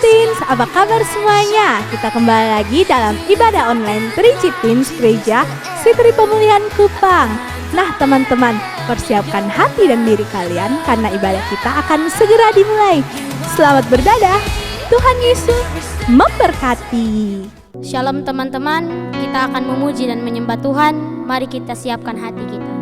Teens, apa kabar semuanya? Kita kembali lagi dalam ibadah online 3G Teens Gereja Sitri Pemulihan Kupang. Nah teman-teman, persiapkan hati dan diri kalian karena ibadah kita akan segera dimulai. Selamat beribadah, Tuhan Yesus memberkati. Shalom teman-teman, kita akan memuji dan menyembah Tuhan. Mari kita siapkan hati kita.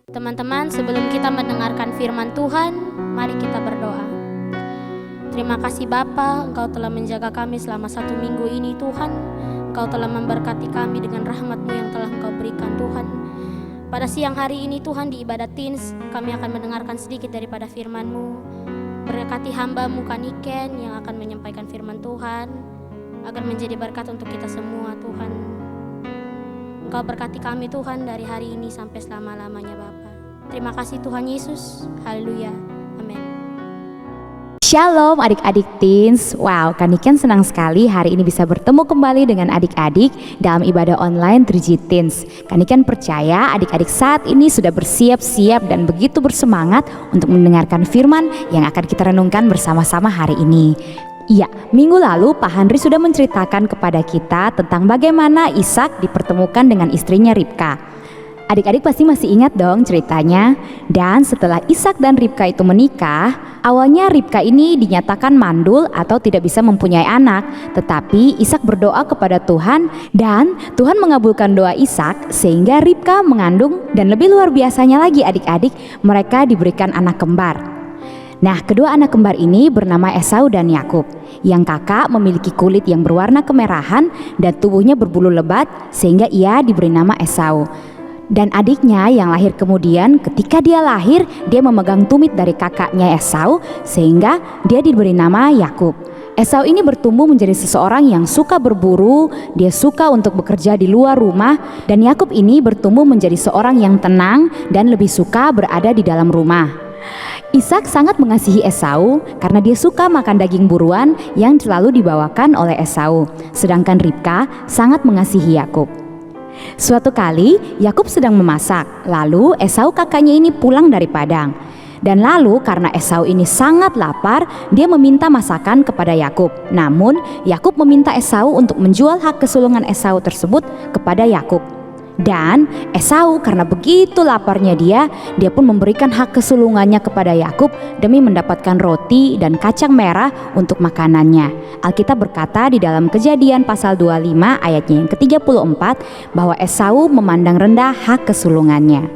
Teman-teman, sebelum kita mendengarkan firman Tuhan, mari kita berdoa. Terima kasih Bapa, Engkau telah menjaga kami selama 1 minggu ini Tuhan. Engkau telah memberkati kami dengan rahmat-Mu yang telah Engkau berikan Tuhan. Pada siang hari ini Tuhan, di ibadat teens, kami akan mendengarkan sedikit daripada firman-Mu. Berkati hamba-Mu Kaniken yang akan menyampaikan firman Tuhan, agar menjadi berkat untuk kita semua Tuhan. Engkau berkati kami Tuhan dari hari ini sampai selama-lamanya Bapa. Terima kasih Tuhan Yesus. Haleluya. Amin. Shalom adik-adik teens. Wow, Kaniken senang sekali hari ini bisa bertemu kembali dengan adik-adik dalam ibadah online 3G Teens. Kaniken percaya adik-adik saat ini sudah bersiap-siap dan begitu bersemangat untuk mendengarkan firman yang akan kita renungkan bersama-sama hari ini. Iya, minggu lalu Pak Handri sudah menceritakan kepada kita tentang bagaimana Ishak dipertemukan dengan istrinya Ribka. Adik-adik pasti masih ingat dong ceritanya. Dan setelah Ishak dan Ribka itu menikah, awalnya Ribka ini dinyatakan mandul atau tidak bisa mempunyai anak. Tetapi Ishak berdoa kepada Tuhan dan Tuhan mengabulkan doa Ishak sehingga Ribka mengandung, dan lebih luar biasanya lagi adik-adik, mereka diberikan anak kembar. Nah, kedua anak kembar ini bernama Esau dan Yakub. Yang kakak memiliki kulit yang berwarna kemerahan dan tubuhnya berbulu lebat sehingga ia diberi nama Esau. Dan adiknya yang lahir kemudian, ketika dia lahir, dia memegang tumit dari kakaknya Esau sehingga dia diberi nama Yakub. Esau ini bertumbuh menjadi seseorang yang suka berburu, dia suka untuk bekerja di luar rumah, dan Yakub ini bertumbuh menjadi seorang yang tenang dan lebih suka berada di dalam rumah. Ishak sangat mengasihi Esau karena dia suka makan daging buruan yang selalu dibawakan oleh Esau. Sedangkan Ribka sangat mengasihi Yakub. Suatu kali Yakub sedang memasak, lalu Esau kakaknya ini pulang dari padang. Dan lalu karena Esau ini sangat lapar, dia meminta masakan kepada Yakub. Namun Yakub meminta Esau untuk menjual hak kesulungan Esau tersebut kepada Yakub. Dan Esau karena begitu laparnya dia pun memberikan hak kesulungannya kepada Yakub demi mendapatkan roti dan kacang merah untuk makanannya. Alkitab berkata di dalam Kejadian pasal 25 ayatnya yang ke-34 bahwa Esau memandang rendah hak kesulungannya.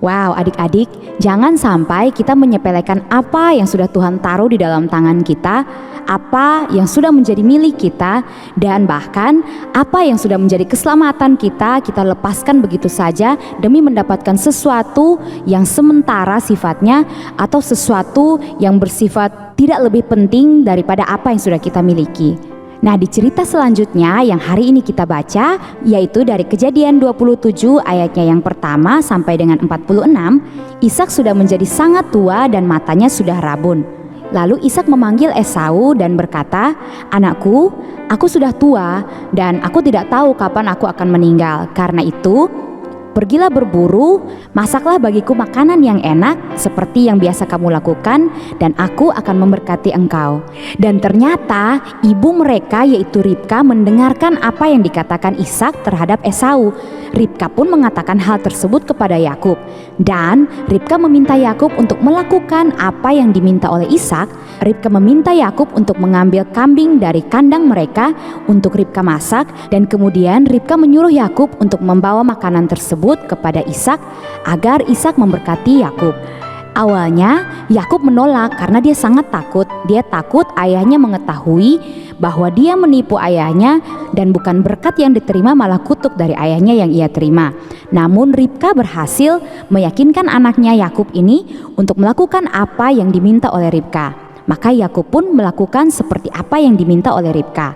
Wow, adik-adik, jangan sampai kita menyepelekan apa yang sudah Tuhan taruh di dalam tangan kita, apa yang sudah menjadi milik kita, dan bahkan apa yang sudah menjadi keselamatan kita lepaskan begitu saja demi mendapatkan sesuatu yang sementara sifatnya atau sesuatu yang bersifat tidak lebih penting daripada apa yang sudah kita miliki. Nah, di cerita selanjutnya yang hari ini kita baca, yaitu dari Kejadian 27 ayatnya yang pertama sampai dengan 46, Ishak sudah menjadi sangat tua dan matanya sudah rabun. Lalu Ishak memanggil Esau dan berkata, "Anakku, aku sudah tua dan aku tidak tahu kapan aku akan meninggal. Karena itu, Pergilah berburu, masaklah bagiku makanan yang enak seperti yang biasa kamu lakukan, dan aku akan memberkati engkau. Dan ternyata ibu mereka yaitu Ribka mendengarkan apa yang dikatakan Ishak terhadap Esau. Ribka pun mengatakan hal tersebut kepada Yakub, dan Ribka meminta Yakub untuk melakukan apa yang diminta oleh Ishak. Ribka meminta Yakub untuk mengambil kambing dari kandang mereka untuk Ribka masak, dan kemudian Ribka menyuruh Yakub untuk membawa makanan tersebut kepada Ishak agar Ishak memberkati Yakub. Awalnya Yakub menolak karena dia sangat takut. Dia takut ayahnya mengetahui bahwa dia menipu ayahnya, dan bukan berkat yang diterima malah kutuk dari ayahnya yang ia terima. Namun Ribka berhasil meyakinkan anaknya Yakub ini untuk melakukan apa yang diminta oleh Ribka. Maka Yakub pun melakukan seperti apa yang diminta oleh Ribka.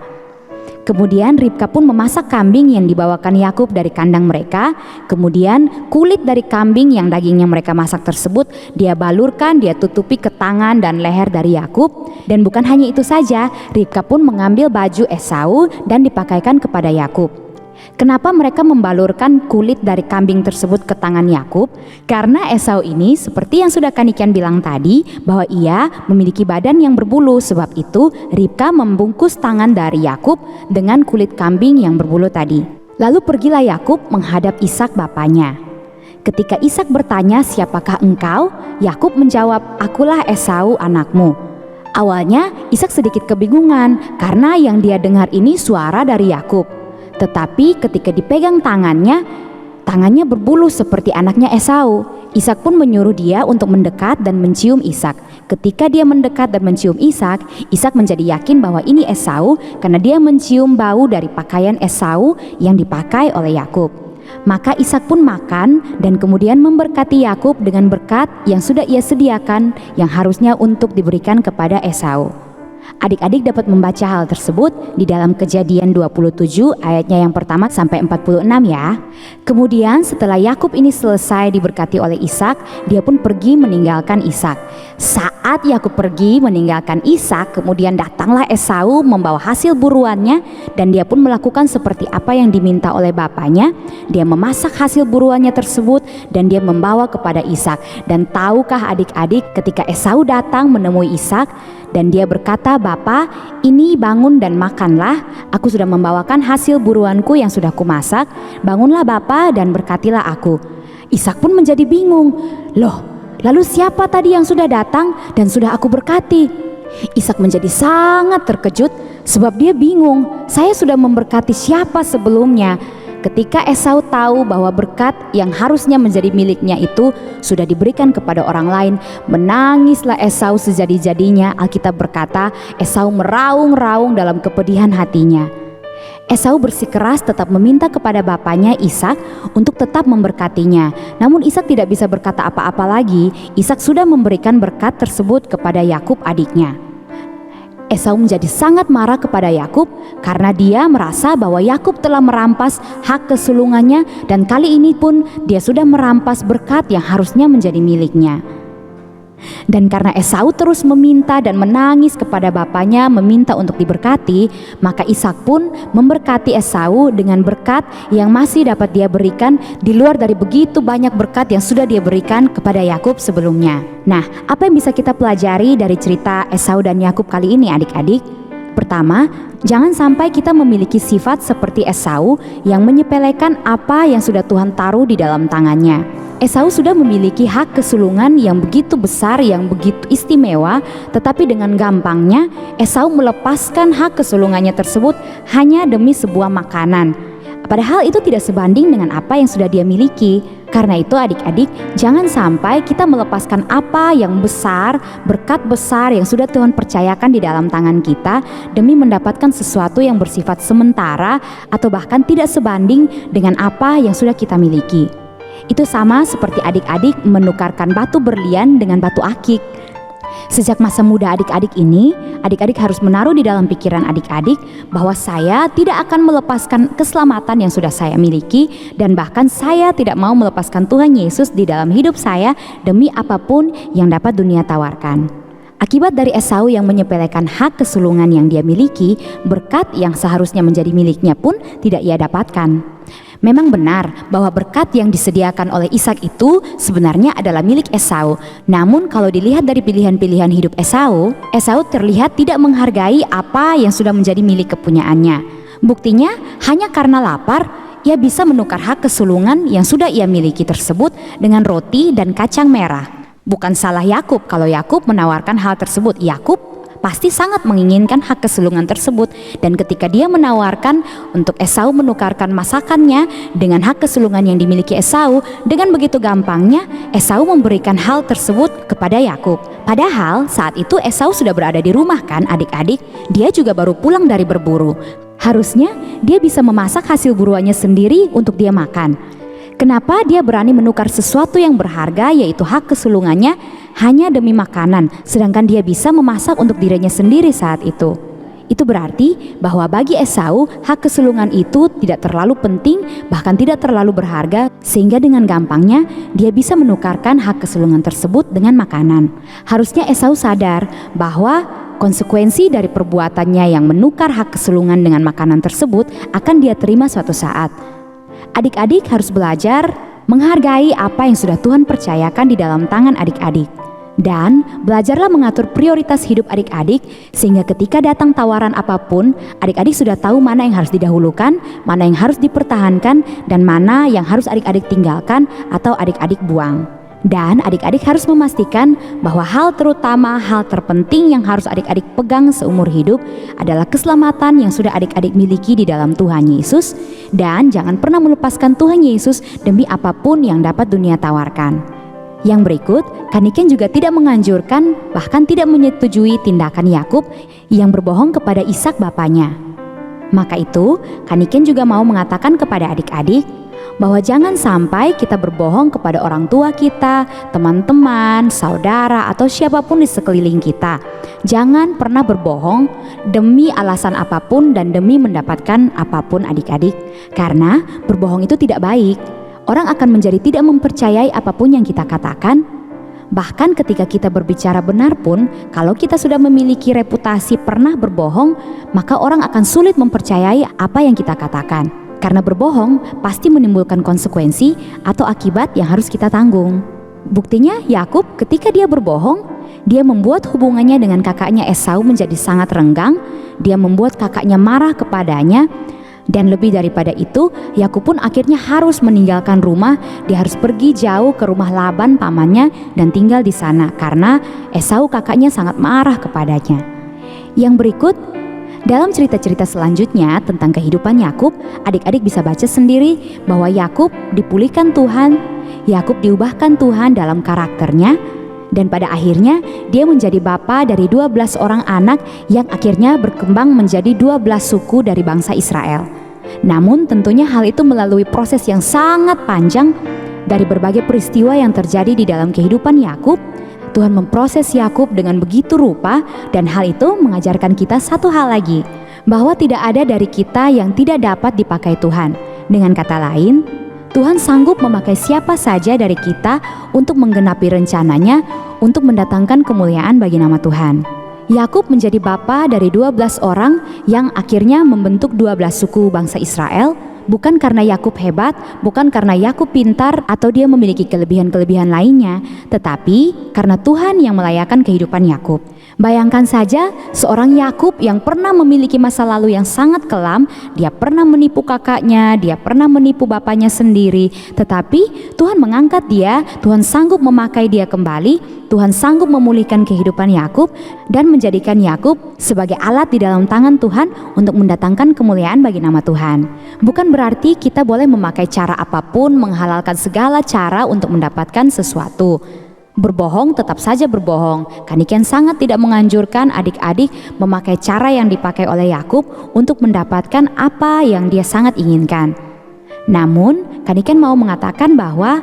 Kemudian Ribka pun memasak kambing yang dibawakan Yakub dari kandang mereka. Kemudian kulit dari kambing yang dagingnya mereka masak tersebut dia balurkan, dia tutupi ke tangan dan leher dari Yakub. Dan bukan hanya itu saja, Ribka pun mengambil baju Esau dan dipakaikan kepada Yakub. Kenapa mereka membalurkan kulit dari kambing tersebut ke tangan Yakub? Karena Esau ini seperti yang sudah Kanikian bilang tadi, bahwa ia memiliki badan yang berbulu. Sebab itu Ribka membungkus tangan dari Yakub dengan kulit kambing yang berbulu tadi. Lalu pergilah Yakub menghadap Ishak bapaknya. Ketika Ishak bertanya, "Siapakah engkau?" Yakub menjawab, "Akulah Esau anakmu." Awalnya Ishak sedikit kebingungan karena yang dia dengar ini suara dari Yakub. Tetapi ketika dipegang tangannya berbulu seperti anaknya Esau. Ishak pun menyuruh dia untuk mendekat dan mencium Ishak. Ketika dia mendekat dan mencium Ishak, Ishak menjadi yakin bahwa ini Esau karena dia mencium bau dari pakaian Esau yang dipakai oleh Yakub. Maka Ishak pun makan dan kemudian memberkati Yakub dengan berkat yang sudah ia sediakan yang harusnya untuk diberikan kepada Esau. Adik-adik dapat membaca hal tersebut di dalam Kejadian 27 ayatnya yang pertama sampai 46 ya. Kemudian setelah Yakub ini selesai diberkati oleh Ishak, dia pun pergi meninggalkan Ishak. Saat Yakub pergi meninggalkan Ishak, kemudian datanglah Esau membawa hasil buruannya, dan dia pun melakukan seperti apa yang diminta oleh bapaknya. Dia memasak hasil buruannya tersebut dan dia membawa kepada Ishak. Dan tahukah adik-adik, ketika Esau datang menemui Ishak dan dia berkata, "Bapa, ini bangun dan makanlah. Aku sudah membawakan hasil buruanku yang sudah kumasak. Bangunlah Bapa dan berkatilah aku." Ishak pun menjadi bingung. "Loh, lalu siapa tadi yang sudah datang dan sudah aku berkati?" Ishak menjadi sangat terkejut sebab dia bingung. Saya sudah memberkati siapa sebelumnya? Ketika Esau tahu bahwa berkat yang harusnya menjadi miliknya itu sudah diberikan kepada orang lain, menangislah Esau sejadi-jadinya. Alkitab berkata, Esau meraung-raung dalam kepedihan hatinya. Esau bersikeras tetap meminta kepada bapaknya Ishak untuk tetap memberkatinya. Namun Ishak tidak bisa berkata apa-apa lagi. Ishak sudah memberikan berkat tersebut kepada Yakub adiknya. Esau menjadi sangat marah kepada Yakub karena dia merasa bahwa Yakub telah merampas hak kesulungannya, dan kali ini pun dia sudah merampas berkat yang harusnya menjadi miliknya. Dan karena Esau terus meminta dan menangis kepada bapaknya meminta untuk diberkati, maka Ishak pun memberkati Esau dengan berkat yang masih dapat dia berikan di luar dari begitu banyak berkat yang sudah dia berikan kepada Yakub sebelumnya. Nah, apa yang bisa kita pelajari dari cerita Esau dan Yakub kali ini adik-adik? Pertama, jangan sampai kita memiliki sifat seperti Esau yang menyepelekan apa yang sudah Tuhan taruh di dalam tangannya. Esau sudah memiliki hak kesulungan yang begitu besar, yang begitu istimewa, tetapi dengan gampangnya Esau melepaskan hak kesulungannya tersebut hanya demi sebuah makanan. Padahal itu tidak sebanding dengan apa yang sudah dia miliki. Karena itu adik-adik, jangan sampai kita melepaskan apa yang besar, berkat besar yang sudah Tuhan percayakan di dalam tangan kita demi mendapatkan sesuatu yang bersifat sementara atau bahkan tidak sebanding dengan apa yang sudah kita miliki. Itu sama seperti adik-adik menukarkan batu berlian dengan batu akik. Sejak masa muda adik-adik ini, adik-adik harus menaruh di dalam pikiran adik-adik bahwa saya tidak akan melepaskan keselamatan yang sudah saya miliki, dan bahkan saya tidak mau melepaskan Tuhan Yesus di dalam hidup saya demi apapun yang dapat dunia tawarkan. Akibat dari Esau yang menyepelekan hak kesulungan yang dia miliki, berkat yang seharusnya menjadi miliknya pun tidak ia dapatkan. Memang benar bahwa berkat yang disediakan oleh Ishak itu sebenarnya adalah milik Esau. Namun kalau dilihat dari pilihan-pilihan hidup Esau, Esau terlihat tidak menghargai apa yang sudah menjadi milik kepunyaannya. Buktinya hanya karena lapar, ia bisa menukar hak kesulungan yang sudah ia miliki tersebut dengan roti dan kacang merah. Bukan salah Yakub kalau Yakub menawarkan hal tersebut. Yakub pasti sangat menginginkan hak kesulungan tersebut, dan ketika dia menawarkan untuk Esau menukarkan masakannya dengan hak kesulungan yang dimiliki Esau, dengan begitu gampangnya Esau memberikan hal tersebut kepada Yakub. Padahal saat itu Esau sudah berada di rumah kan adik-adik, dia juga baru pulang dari berburu. Harusnya dia bisa memasak hasil buruannya sendiri untuk dia makan. Kenapa dia berani menukar sesuatu yang berharga yaitu hak kesulungannya hanya demi makanan, sedangkan dia bisa memasak untuk dirinya sendiri saat itu? Itu berarti bahwa bagi Esau hak kesulungan itu tidak terlalu penting, bahkan tidak terlalu berharga, sehingga dengan gampangnya dia bisa menukarkan hak kesulungan tersebut dengan makanan. Harusnya Esau sadar bahwa konsekuensi dari perbuatannya yang menukar hak kesulungan dengan makanan tersebut akan dia terima suatu saat. Adik-adik harus belajar menghargai apa yang sudah Tuhan percayakan di dalam tangan adik-adik. Dan belajarlah mengatur prioritas hidup adik-adik sehingga ketika datang tawaran apapun, adik-adik sudah tahu mana yang harus didahulukan, mana yang harus dipertahankan, dan mana yang harus adik-adik tinggalkan atau adik-adik buang. Dan adik-adik harus memastikan bahwa hal terutama, hal terpenting yang harus adik-adik pegang seumur hidup adalah keselamatan yang sudah adik-adik miliki di dalam Tuhan Yesus. Dan jangan pernah melepaskan Tuhan Yesus demi apapun yang dapat dunia tawarkan. Yang berikut, Kaniken juga tidak menganjurkan, bahkan tidak menyetujui tindakan Yakub yang berbohong kepada Ishak bapaknya. Maka itu, Kaniken juga mau mengatakan kepada adik-adik bahwa jangan sampai kita berbohong kepada orang tua kita, teman-teman, saudara, atau siapapun di sekeliling kita. Jangan pernah berbohong demi alasan apapun dan demi mendapatkan apapun adik-adik. Karena berbohong itu tidak baik. Orang akan menjadi tidak mempercayai apapun yang kita katakan. Bahkan ketika kita berbicara benar pun, kalau kita sudah memiliki reputasi pernah berbohong, maka orang akan sulit mempercayai apa yang kita katakan. Karena berbohong pasti menimbulkan konsekuensi atau akibat yang harus kita tanggung. Buktinya Yakub ketika dia berbohong, dia membuat hubungannya dengan kakaknya Esau menjadi sangat renggang. Dia membuat kakaknya marah kepadanya. Dan lebih daripada itu, Yakub pun akhirnya harus meninggalkan rumah. Dia harus pergi jauh ke rumah Laban pamannya dan tinggal di sana karena Esau kakaknya sangat marah kepadanya. Yang berikut, dalam cerita-cerita selanjutnya tentang kehidupan Yakub, adik-adik bisa baca sendiri bahwa Yakub dipulihkan Tuhan, Yakub diubahkan Tuhan dalam karakternya, dan pada akhirnya dia menjadi bapa dari 12 orang anak yang akhirnya berkembang menjadi 12 suku dari bangsa Israel. Namun tentunya hal itu melalui proses yang sangat panjang dari berbagai peristiwa yang terjadi di dalam kehidupan Yakub. Tuhan memproses Yakub dengan begitu rupa, dan hal itu mengajarkan kita satu hal lagi, bahwa tidak ada dari kita yang tidak dapat dipakai Tuhan. Dengan kata lain, Tuhan sanggup memakai siapa saja dari kita untuk menggenapi rencananya untuk mendatangkan kemuliaan bagi nama Tuhan. Yakub menjadi bapa dari 12 orang yang akhirnya membentuk 12 suku bangsa Israel, bukan karena Yakub hebat, bukan karena Yakub pintar atau dia memiliki kelebihan-kelebihan lainnya, tetapi karena Tuhan yang melayakan kehidupan Yakub. Bayangkan saja seorang Yakub yang pernah memiliki masa lalu yang sangat kelam. Dia pernah menipu kakaknya, dia pernah menipu bapaknya sendiri, tetapi Tuhan mengangkat dia, Tuhan sanggup memakai dia kembali. Tuhan sanggup memulihkan kehidupan Yakub dan menjadikan Yakub sebagai alat di dalam tangan Tuhan untuk mendatangkan kemuliaan bagi nama Tuhan. Bukan berarti kita boleh memakai cara apapun, menghalalkan segala cara untuk mendapatkan sesuatu. Berbohong tetap saja berbohong. Kaniken sangat tidak menganjurkan adik-adik memakai cara yang dipakai oleh Yakub untuk mendapatkan apa yang dia sangat inginkan. Namun, Kaniken mau mengatakan bahwa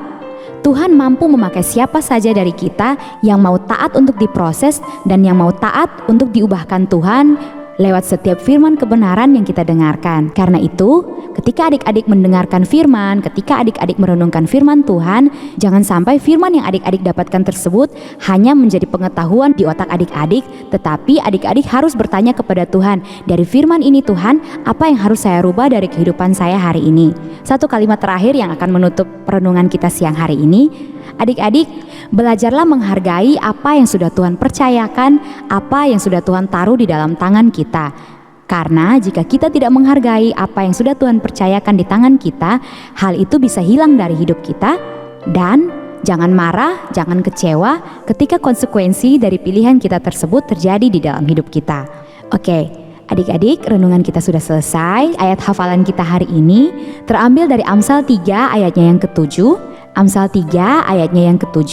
Tuhan mampu memakai siapa saja dari kita yang mau taat untuk diproses dan yang mau taat untuk diubahkan Tuhan lewat setiap firman kebenaran yang kita dengarkan. Karena itu, ketika adik-adik mendengarkan firman, ketika adik-adik merenungkan firman Tuhan, jangan sampai firman yang adik-adik dapatkan tersebut hanya menjadi pengetahuan di otak adik-adik, tetapi adik-adik harus bertanya kepada Tuhan, dari firman ini Tuhan, apa yang harus saya rubah dari kehidupan saya hari ini? Satu kalimat terakhir yang akan menutup perenungan kita siang hari ini, adik-adik, belajarlah menghargai apa yang sudah Tuhan percayakan, apa yang sudah Tuhan taruh di dalam tangan kita. Karena jika kita tidak menghargai apa yang sudah Tuhan percayakan di tangan kita, hal itu bisa hilang dari hidup kita. Dan jangan marah, jangan kecewa ketika konsekuensi dari pilihan kita tersebut terjadi di dalam hidup kita. Oke, adik-adik, renungan kita sudah selesai. Ayat hafalan kita hari ini terambil dari Amsal 3 ayatnya yang ke-7. Amsal 3 ayatnya yang ke-7,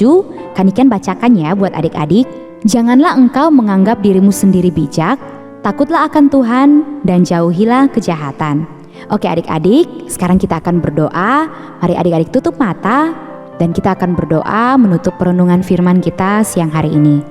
Kanikan bacakan ya buat adik-adik. Janganlah engkau menganggap dirimu sendiri bijak, takutlah akan Tuhan dan jauhilah kejahatan. Oke adik-adik, sekarang kita akan berdoa. Mari adik-adik tutup mata dan kita akan berdoa menutup perenungan firman kita siang hari ini.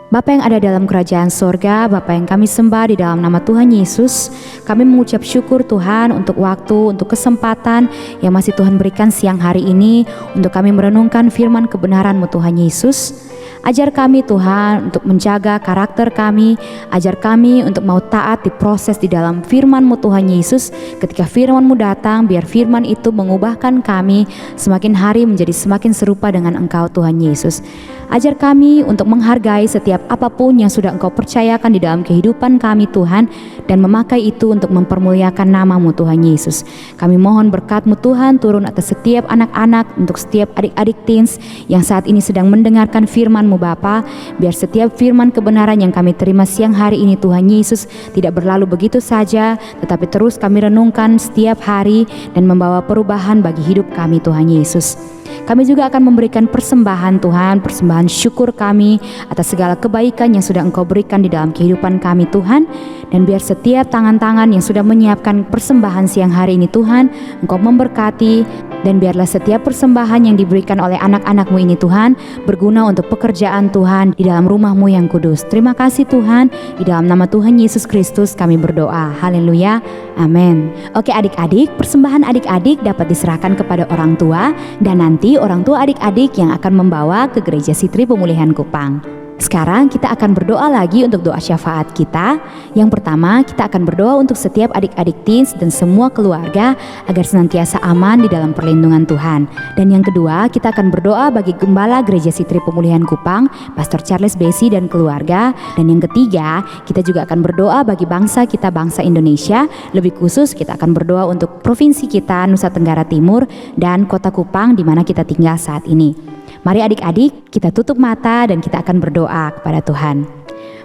Bapa yang ada dalam kerajaan sorga, Bapa yang kami sembah di dalam nama Tuhan Yesus, kami mengucap syukur Tuhan untuk waktu, untuk kesempatan yang masih Tuhan berikan siang hari ini untuk kami merenungkan firman kebenaran-Mu Tuhan Yesus. Ajar kami Tuhan untuk menjaga karakter kami, ajar kami untuk mau taat diproses di dalam firman-Mu Tuhan Yesus. Ketika firman-Mu datang, biar firman itu mengubahkan kami semakin hari menjadi semakin serupa dengan Engkau Tuhan Yesus. Ajar kami untuk menghargai setiap apapun yang sudah Engkau percayakan di dalam kehidupan kami Tuhan, dan memakai itu untuk mempermuliakan nama-Mu Tuhan Yesus. Kami mohon berkat-Mu Tuhan turun atas setiap anak-anak, untuk setiap adik-adik teens yang saat ini sedang mendengarkan firman-Mu Bapa. Biar setiap firman kebenaran yang kami terima siang hari ini Tuhan Yesus tidak berlalu begitu saja, tetapi terus kami renungkan setiap hari dan membawa perubahan bagi hidup kami Tuhan Yesus. Kami juga akan memberikan persembahan Tuhan, persembahan syukur kami atas segala kebaikan yang sudah Engkau berikan di dalam kehidupan kami Tuhan. Dan biar setiap tangan-tangan yang sudah menyiapkan persembahan siang hari ini Tuhan, Engkau memberkati. Dan biarlah setiap persembahan yang diberikan oleh anak-anak-Mu ini Tuhan berguna untuk pekerjaan Tuhan di dalam rumah-Mu yang kudus. Terima kasih Tuhan, di dalam nama Tuhan Yesus Kristus kami berdoa. Haleluya, amin. Oke adik-adik, persembahan adik-adik dapat diserahkan kepada orang tua, dan nanti orang tua adik-adik yang akan membawa ke Gereja Sitri Pemulihan Kupang. Sekarang kita akan berdoa lagi untuk doa syafaat kita. Yang pertama, kita akan berdoa untuk setiap adik-adik teens dan semua keluarga agar senantiasa aman di dalam perlindungan Tuhan. Dan yang kedua, kita akan berdoa bagi Gembala Gereja Sitri Pemulihan Kupang, Pastor Charles Besi dan keluarga. Dan yang ketiga, kita juga akan berdoa bagi bangsa kita, bangsa Indonesia. Lebih khusus, kita akan berdoa untuk provinsi kita, Nusa Tenggara Timur, dan Kota Kupang di mana kita tinggal saat ini. Mari adik-adik, kita tutup mata dan kita akan berdoa kepada Tuhan.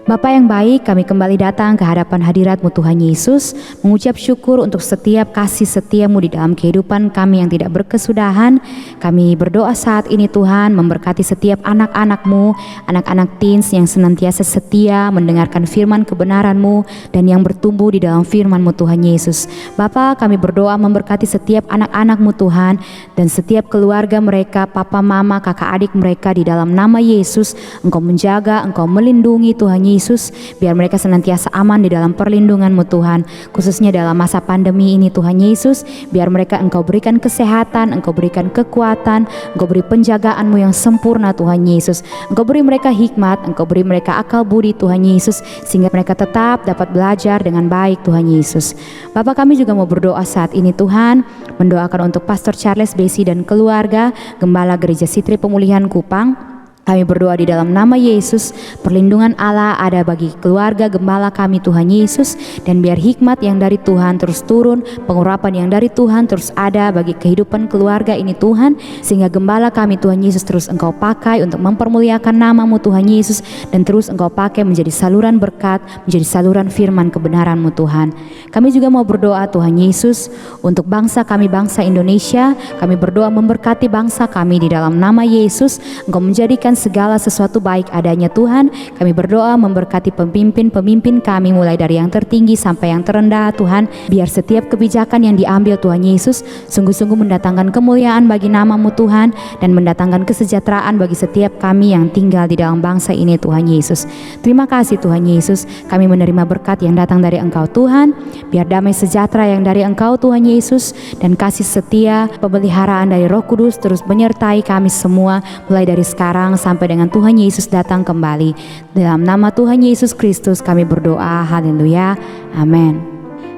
Bapa yang baik, kami kembali datang ke hadapan hadirat-Mu Tuhan Yesus, mengucap syukur untuk setiap kasih setia-Mu di dalam kehidupan kami yang tidak berkesudahan. Kami berdoa saat ini Tuhan, memberkati setiap anak-anak-Mu, anak-anak teens yang senantiasa setia mendengarkan firman kebenaran-Mu dan yang bertumbuh di dalam firman-Mu Tuhan Yesus. Bapa, kami berdoa memberkati setiap anak-anak-Mu Tuhan dan setiap keluarga mereka, papa, mama, kakak, adik mereka di dalam nama Yesus. Engkau menjaga, Engkau melindungi Tuhan Yesus, biar mereka senantiasa aman di dalam perlindungan-Mu Tuhan, khususnya dalam masa pandemi ini Tuhan Yesus. Biar mereka Engkau berikan kesehatan, Engkau berikan kekuatan, Engkau beri penjagaan-Mu yang sempurna Tuhan Yesus. Engkau beri mereka hikmat, Engkau beri mereka akal budi Tuhan Yesus, sehingga mereka tetap dapat belajar dengan baik Tuhan Yesus. Bapa, kami juga mau berdoa saat ini Tuhan, mendoakan untuk Pastor Charles Besi dan keluarga, Gembala Gereja Sitri Pemulihan Kupang. Kami berdoa di dalam nama Yesus, perlindungan Allah ada bagi keluarga gembala kami Tuhan Yesus, dan biar hikmat yang dari Tuhan terus turun, pengurapan yang dari Tuhan terus ada bagi kehidupan keluarga ini Tuhan, sehingga gembala kami Tuhan Yesus terus Engkau pakai untuk mempermuliakan nama-Mu Tuhan Yesus, dan terus Engkau pakai menjadi saluran berkat, menjadi saluran firman kebenaran-Mu Tuhan. Kami juga mau berdoa Tuhan Yesus untuk bangsa kami, bangsa Indonesia. Kami berdoa memberkati bangsa kami di dalam nama Yesus. Engkau menjadikan menjadikan segala sesuatu baik adanya Tuhan. Kami berdoa memberkati pemimpin-pemimpin kami mulai dari yang tertinggi sampai yang terendah Tuhan. Biar setiap kebijakan yang diambil Tuhan Yesus sungguh-sungguh mendatangkan kemuliaan bagi nama-Mu Tuhan, dan mendatangkan kesejahteraan bagi setiap kami yang tinggal di dalam bangsa ini Tuhan Yesus. Terima kasih Tuhan Yesus, kami menerima berkat yang datang dari Engkau Tuhan. Biar damai sejahtera yang dari Engkau Tuhan Yesus, dan kasih setia pemeliharaan dari Roh Kudus terus menyertai kami semua mulai dari sekarang sampai dengan Tuhan Yesus datang kembali. Dalam nama Tuhan Yesus Kristus kami berdoa, haleluya, amin.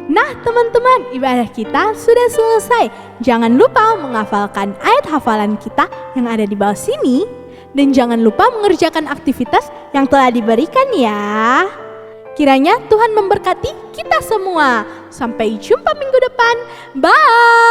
Nah teman-teman, ibadah kita sudah selesai. Jangan lupa menghafalkan ayat hafalan kita yang ada di bawah sini. Dan jangan lupa mengerjakan aktivitas yang telah diberikan ya. Kiranya Tuhan memberkati kita semua. Sampai jumpa minggu depan. Bye.